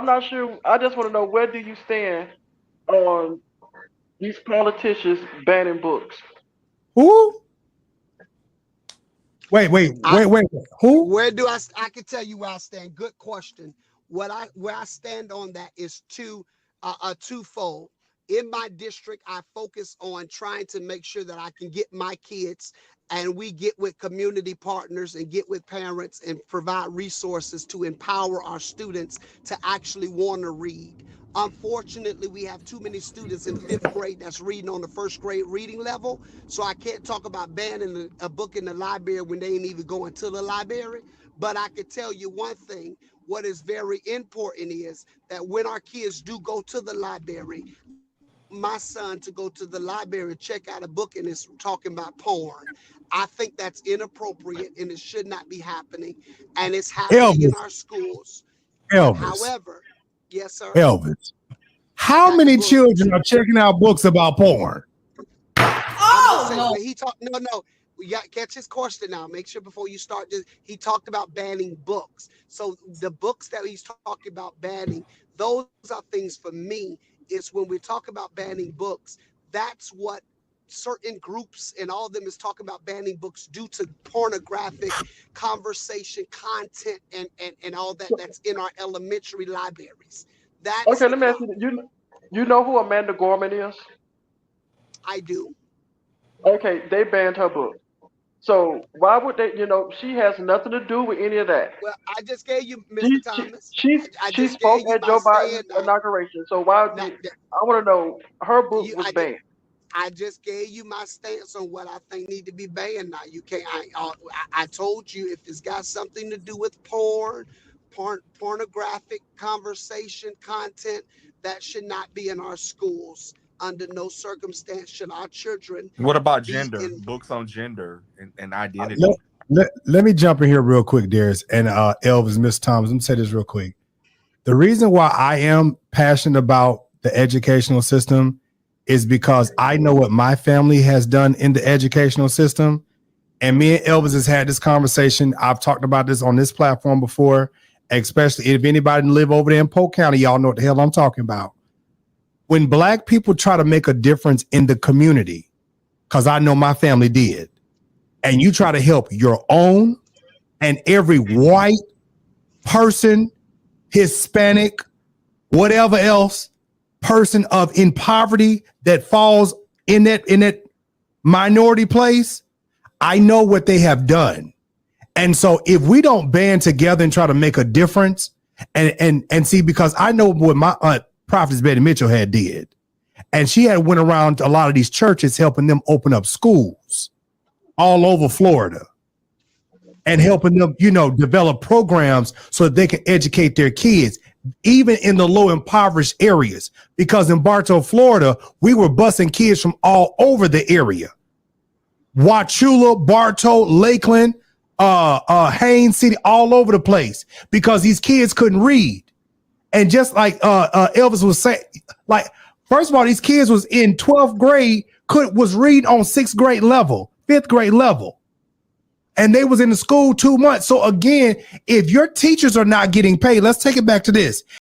I'm not sure. I just want to know, where do you stand on these politicians banning books? Who? Wait. Who? Where do I can tell you where I stand. Good question. Where I stand on that is twofold. In my district, I focus on trying to make sure that I can get my kids, and we get with community partners and get with parents and provide resources to empower our students to actually want to read. Unfortunately, we have too many students in 5th grade that's reading on the 1st grade reading level. So I can't talk about banning a book in the library when they ain't even going to the library. But I can tell you one thing. What is very important is that when our kids do go to the library, my son to go to the library, check out a book, and it's talking about porn. I think that's inappropriate and it should not be happening. And it's happening in our schools. However, yes, sir. Elvis, how many children are checking out books about porn? Oh, no. No. We got catch his question now. Make sure before you start. He talked about banning books. So the books that he's talking about banning, those are things for me. It's when we talk about banning books, that's what certain groups and all of them is talking about banning books due to pornographic conversation, content, and all that's in our elementary libraries. That's okay. Let me ask you. You know who Amanda Gorman is? I do. Okay, they banned her book. So why would they? She has nothing to do with any of that. Well, I just gave you, Mr. Thomas. She spoke at Joe Biden's inauguration. So why I want to know, her book was banned. I just gave you my stance on what I think need to be banned. Now you can't. I told you if it's got something to do with pornographic conversation content, that should not be in our schools. Under no circumstance should our children. What about gender? Books on gender and identity. Let me jump in here real quick, Darius, and Elvis, Miss Thomas. Let me say this real quick. The reason why I am passionate about the educational system is because I know what my family has done in the educational system. And me and Elvis has had this conversation. I've talked about this on this platform before, especially if anybody live over there in Polk County, y'all know what the hell I'm talking about. When Black people try to make a difference in the community, because I know my family did, and you try to help your own and every white person, Hispanic, whatever else, person in poverty that falls in that minority place, I know what they have done. And so if we don't band together and try to make a difference and see, because I know what my aunt Prophetess Betty Mitchell had did. And she had went around to a lot of these churches helping them open up schools all over Florida and helping them, develop programs so that they can educate their kids, even in the low impoverished areas. Because in Bartow, Florida, we were busing kids from all over the area. Wauchula, Bartow, Lakeland, Haines City, all over the place, because these kids couldn't read. And just like Elvis was saying, like, first of all, these kids was in 12th grade, was reading on 6th grade level, 5th grade level. And they was in the school 2 months. So again, if your teachers are not getting paid, let's take it back to this.